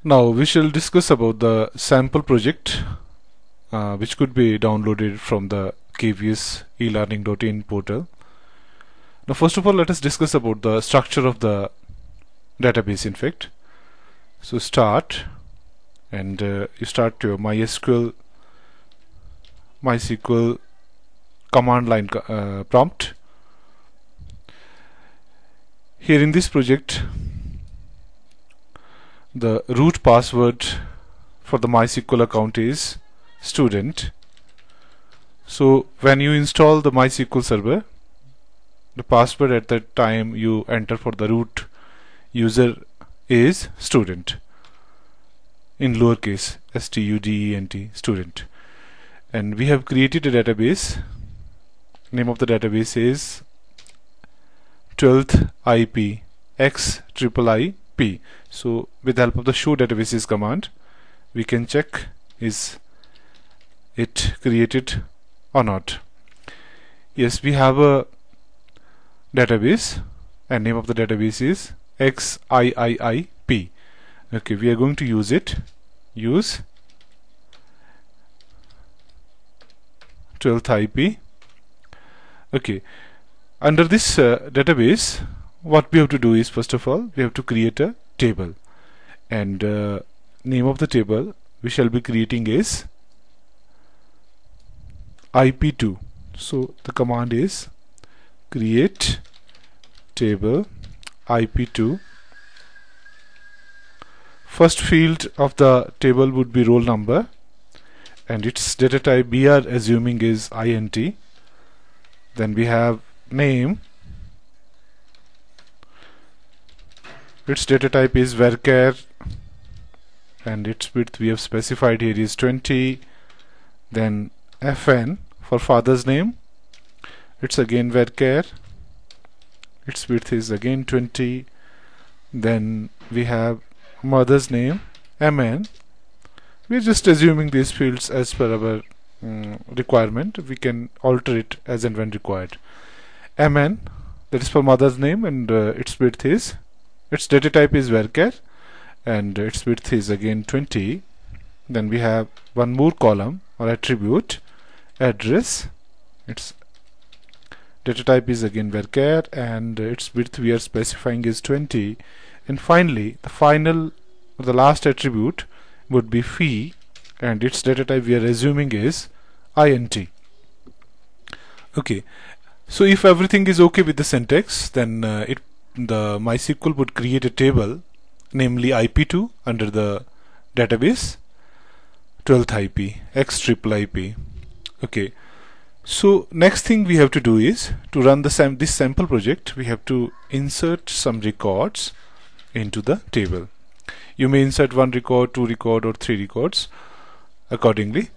Now we shall discuss about the sample project which could be downloaded from the KVS elearning.in portal. Now first of all, let us discuss about the structure of the database. In fact, so start, and you start your MySql command line prompt. Here in this project, the root password for the MySql account is student. So when you install the MySql server, the password at that time you enter for the root user is student, in lowercase student, student. And we have created a database. Name of the database is 12th IP XIIIP. So with the help of the show databases command, we can check is it created or not. Yes, we have a database, and name of the database is XIIP. Okay, we are going to use it. Use 12th IP. Okay, under this database, what we have to do is, first of all, we have to create a table, and name of the table we shall be creating is IP2. So the command is create table IP2. First field of the table would be roll number, and its data type we are assuming is int. Then we have name, its data type is varchar, and its width we have specified here is 20. Then fn for father's name, it's again varchar, its width is again 20. Then we have mother's name, mn. We are just assuming these fields as per our requirement. We can alter it as and when required. mn, that is for mother's name, and its width is, its data type is varchar, and its width is again 20. Then we have one more column or attribute, address, its data type is again varchar, and its width we are specifying is 20. And finally, the last attribute would be fee, and its data type we are assuming is int. Okay, so if everything is okay with the syntax, then the MySql would create a table, namely IP2, under the database 12th IP XIIIP. Okay, so next thing we have to do is, to run the this sample project, we have to insert some records into the table. You may insert 1 record, 2 record, or 3 records accordingly.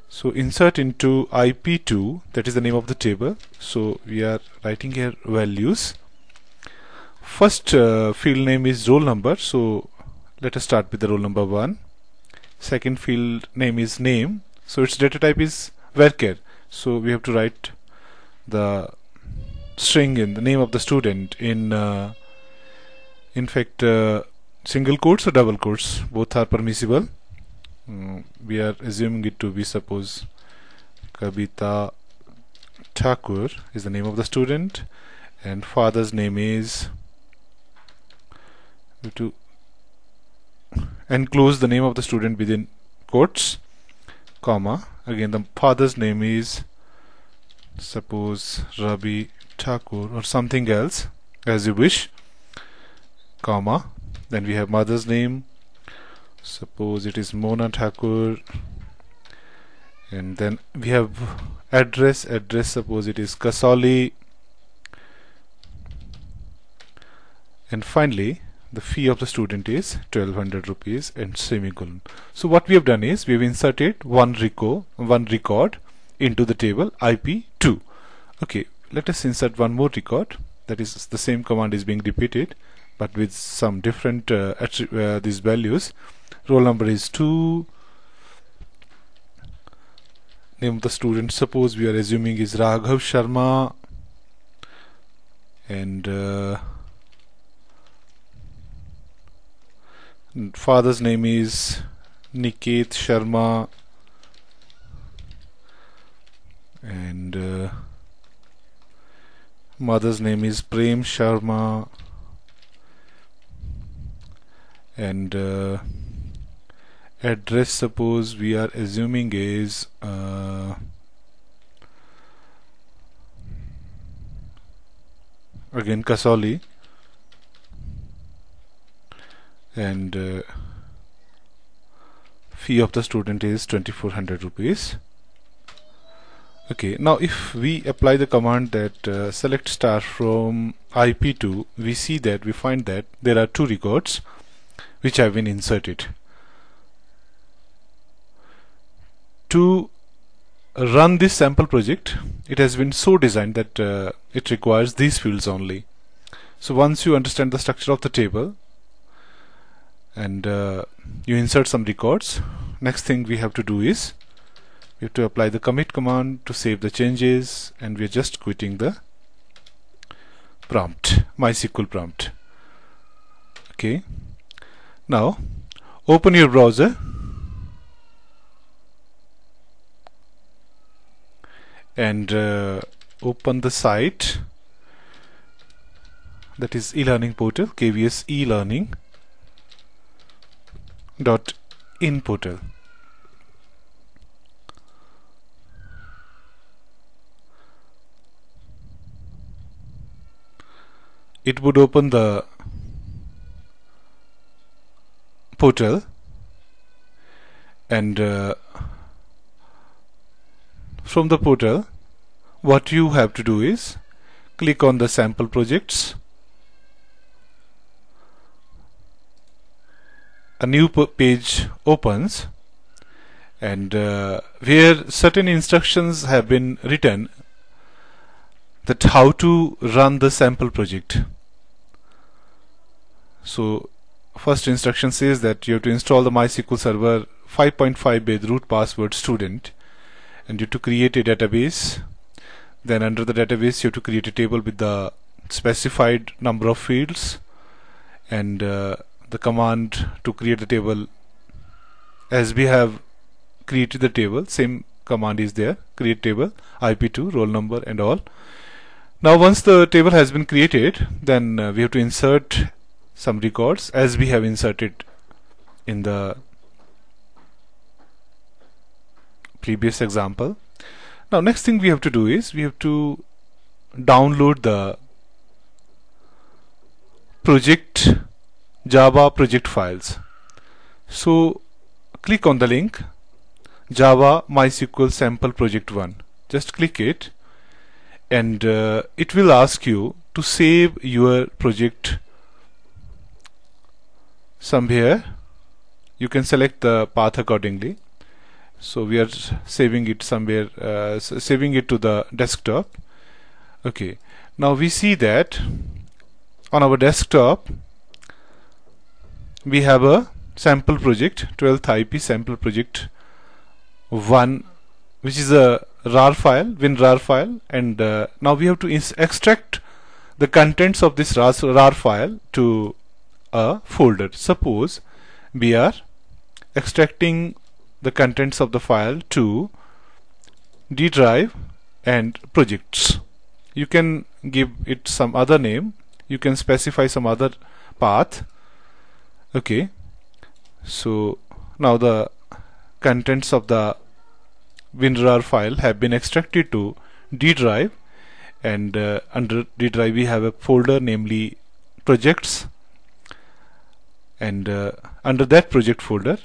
So insert into IP2, that is the name of the table. So we are writing here values. First field name is roll number, so let us start with the roll number 1. Second field name is name, so its data type is varchar, so we have to write the string in the name of the student in fact single quotes or double quotes, both are permissible. We are assuming it to be, suppose, Kavita Thakur is the name of the student, and father's name is, to enclose the name of the student within quotes, comma, again the father's name is, suppose, Rabi Thakur or something else as you wish, comma. Then we have mother's name, suppose it is Mona Thakur, and then we have address, suppose it is Kasoli, and finally the fee of the student is 1200 rupees and semicolon. So what we have done is, we have inserted one record into the table IP2. Okay, let us insert one more record. That is, the same command is being repeated, but with some different these values. Roll number is 2. Name of the student, suppose we are assuming, is Raghav Sharma, and Father's name is Niket Sharma, and mother's name is Prem Sharma, and address, suppose we are assuming, is again Kasoli, and fee of the student is 2400 rupees. Okay, now if we apply the command that select star from IP2, we find that there are two records which have been inserted. To run this sample project, it has been so designed that it requires these fields only. So once you understand the structure of the table and you insert some records, next thing we have to do is we have to apply the commit command to save the changes, and we are just quitting the prompt, MySql prompt. Okay, now open your browser and open the site, that is e-learning portal, KVS e-learning.in portal. It would open the portal, and from the portal what you have to do is click on the sample projects. A new page opens, and where certain instructions have been written that how to run the sample project. So first instruction says that you have to install the MySql server 5.5 bit root password student, and you have to create a database. Then under the database you have to create a table with the specified number of fields, and the command to create the table, as we have created the table, same command is there, create table, IP2, roll number and all. Now once the table has been created, then we have to insert some records as we have inserted in the previous example. Now next thing we have to do is we have to download the Java project files. So click on the link Java MySql sample project 1. Just click it, and it will ask you to save your project somewhere. You can select the path accordingly. So we are saving it somewhere, saving it to the desktop. Okay, now we see that on our desktop we have a sample project, 12th IP sample project 1, which is a rar file, WinRAR file, and now we have to extract the contents of this rar file to a folder. Suppose we are extracting the contents of the file to D drive and projects. You can give it some other name, you can specify some other path. Okay, so now the contents of the WinRAR file have been extracted to D drive, and under D drive we have a folder namely projects, and under that project folder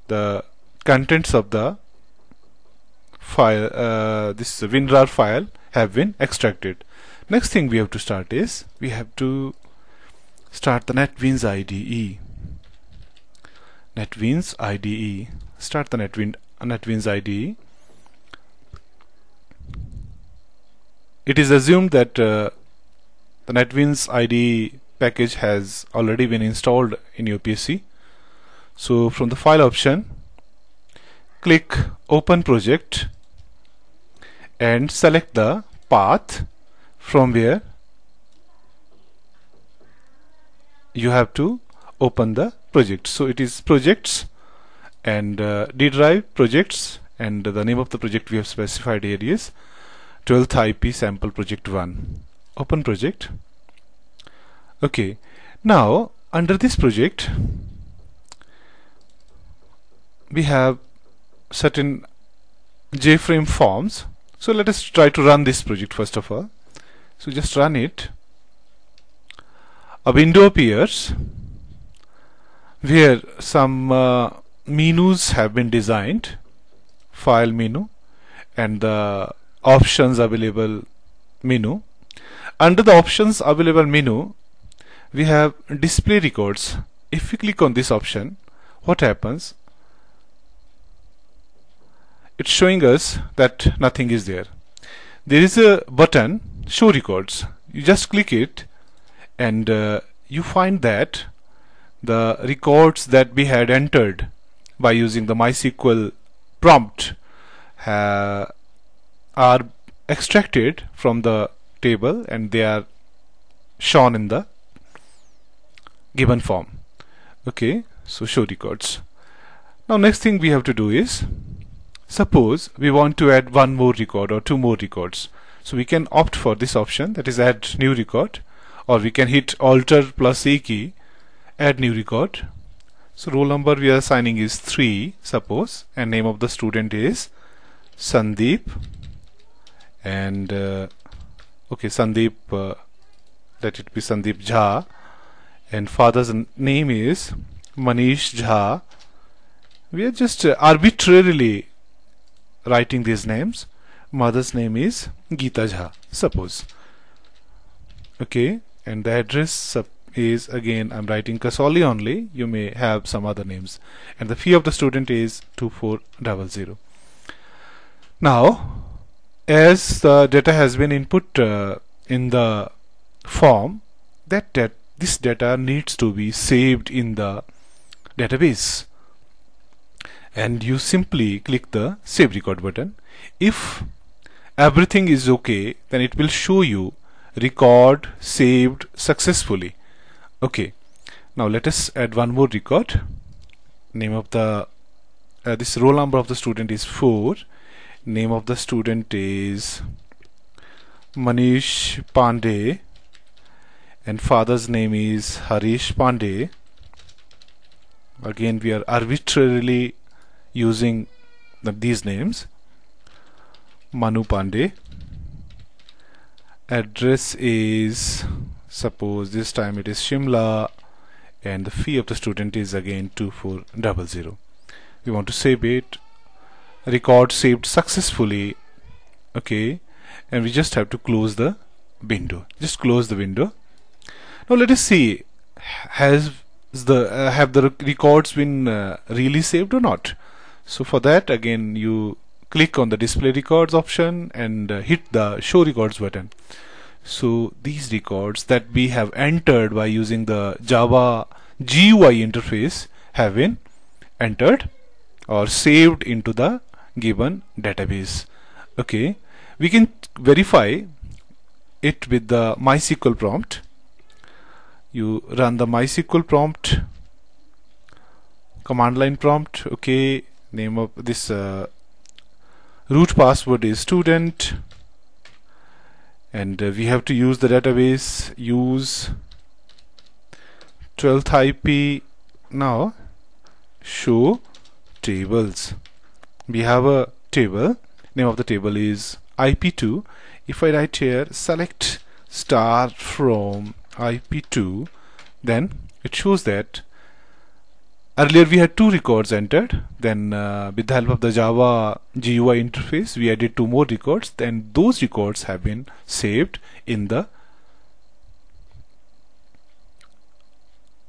the contents of the file, this WinRAR file, have been extracted. Next thing we have to start is we have to start the NetBeans IDE. NetBeans IDE. Start the NetBeans IDE. It is assumed that the NetBeans IDE package has already been installed in your PC. So from the file option, click open project and select the path from where you have to open the project. So it is projects and D drive projects, and the name of the project we have specified here is 12th IP sample project 1. Open project. Okay, now under this project we have certain JFrame forms. So let us try to run this project first of all. So just run it. A window appears where some menus have been designed, file menu and the options available menu. Under the options available menu we have display records. If we click on this option, what happens? It's showing us that nothing is there. There is a button show records. You just click it and you find that the records that we had entered by using the MySql prompt are extracted from the table and they are shown in the given form. Okay, so show records. Now next thing we have to do is, suppose we want to add one more record or two more records. So we can opt for this option, that is add new record, or we can hit Alt plus A key, add new record. So roll number we are assigning is 3, suppose, and name of the student is Sandeep, and okay, Sandeep, let it be Sandeep Jha, and father's name is Manish Jha. We are just arbitrarily writing these names. Mother's name is Geeta Jha, suppose. Okay, and the address is, again I'm writing Kasoli only, you may have some other names, and the fee of the student is 2400. Now as the data has been input in the form, this data needs to be saved in the database, and you simply click the save record button. If everything is okay, then it will show you record saved successfully. Okay, now let us add one more record. Name of the this roll number of the student is 4. Name of the student is Manish Pandey, and father's name is Harish Pandey. Again we are arbitrarily using these names. Manu Pandey. Address is, suppose this time it is Shimla, and the fee of the student is again 2400. We want to save it. Record saved successfully. Okay, and we just have to close the window. Just close the window. Now let us see, have the records been really saved or not. So for that, again you click on the display records option and hit the show records button. So these records that we have entered by using the Java GUI interface have been entered or saved into the given database. Okay, we can verify it with the MySql prompt. You run the MySql prompt, command line prompt. Okay, name of this root password is student, and we have to use the database, use 12th IP. Now show tables. We have a table, name of the table is IP2. If I write here select star from IP2, then it shows that earlier we had 2 records entered, then with the help of the Java GUI interface we added 2 more records, then those records have been saved in the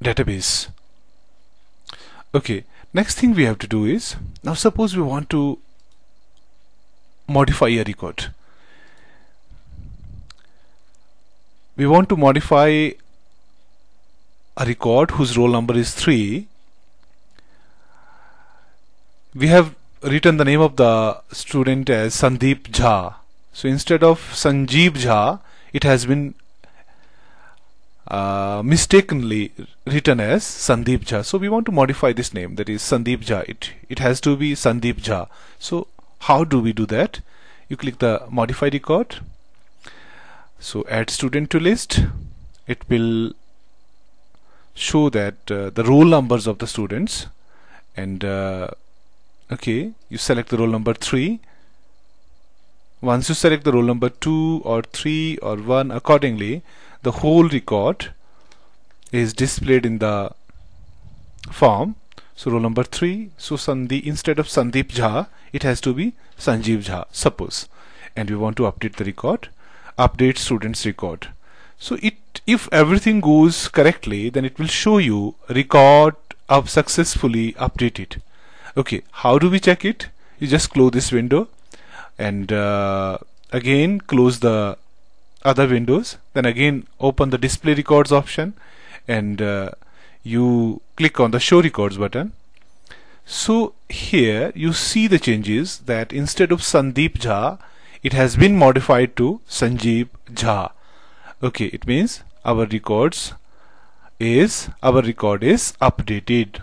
database. Okay, next thing we have to do is, now suppose we want to modify a record. We want to modify a record whose roll number is 3. We have written the name of the student as Sandeep Jha. So instead of Sanjeev Jha, it has been mistakenly written as Sandeep Jha. So we want to modify this name, that is Sandeep Jha. It has to be Sandeep Jha. So how do we do that? You click the modify record. So add student to list. It will show that the roll numbers of the students, and okay, you select the roll number 3. Once you select the roll number 2 or 3 or 1, accordingly the whole record is displayed in the form. So roll number 3, so instead of Sandeep Jha, it has to be Sanjeev Jha, suppose, and we want to update the record. Update students record. So if everything goes correctly, then it will show you record up successfully updated. Okay, how do we check it? You just close this window and again close the other windows, then again open the display records option, and you click on the show records button. So here you see the changes, that instead of Sandeep Jha, it has been modified to Sanjeev Jha. Okay, it means our record is updated.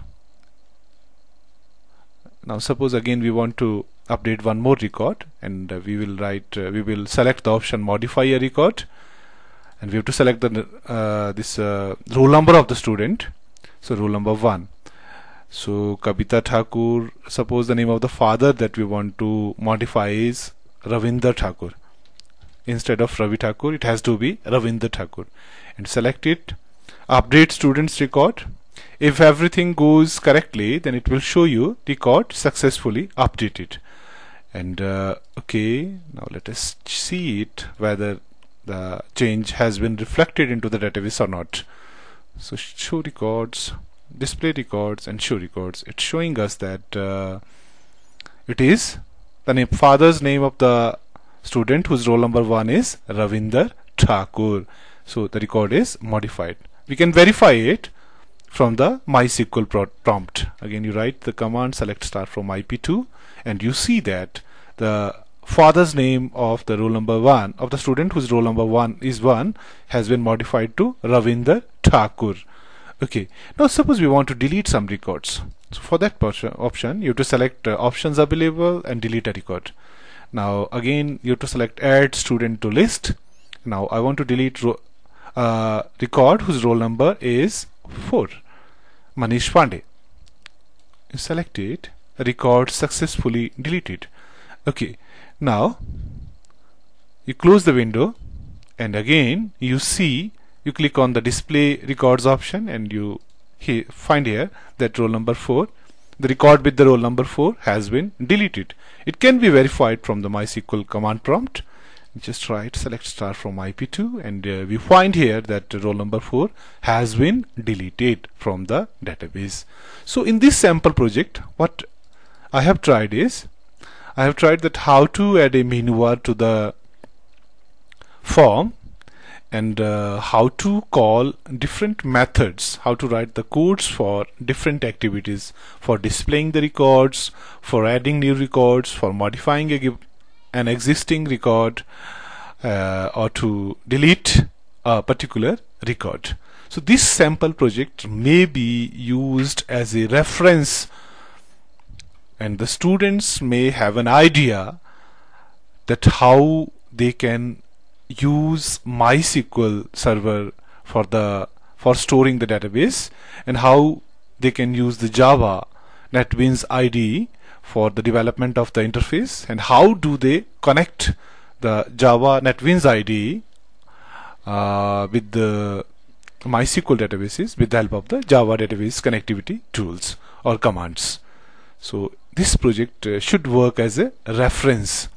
Now suppose again we want to update one more record, and we will select the option modify a record, and we have to select the roll number of the student. So roll number 1. So Kabita Thakur, suppose the name of the father that we want to modify is Ravinder Thakur. Instead of Ravi Thakur, it has to be Ravinder Thakur, and select it. Update students record. If everything goes correctly, then it will show you record successfully updated. And okay, now let us see it whether the change has been reflected into the database or not. So show records, display records, and show records. It's showing us that it is the father's name of the student whose roll number 1 is Ravinder Thakur. So the record is modified. We can verify it from the MySql prompt. Again, you write the command select star from IP2, and you see that the father's name of the roll number 1 of the student whose roll number 1 is 1 has been modified to Ravinder Thakur. Okay, now suppose we want to delete some records. So for that option, you have to select options available and delete a record. Now again, you have to select add student to list. Now I want to delete record whose roll number is 4, Manish Pandey. You select it, record successfully deleted. Okay, now you close the window, and again you click on the display records option, and you find here that roll number 4, the record with the roll number 4 has been deleted. It can be verified from the MySql command prompt. Just write select star from IP2, and we find here that roll number 4 has been deleted from the database. So in this sample project, what I have tried is, that how to add a menu bar to the form, and how to call different methods, how to write the codes for different activities, for displaying the records, for adding new records, for modifying an existing record, or to delete a particular record. So this sample project may be used as a reference, and the students may have an idea that how they can use MySql server for storing the database, and how they can use the Java NetBeans IDE for the development of the interface, and how do they connect the Java NetBeans IDE with the MySql databases with the help of the Java database connectivity tools or commands. So this project should work as a reference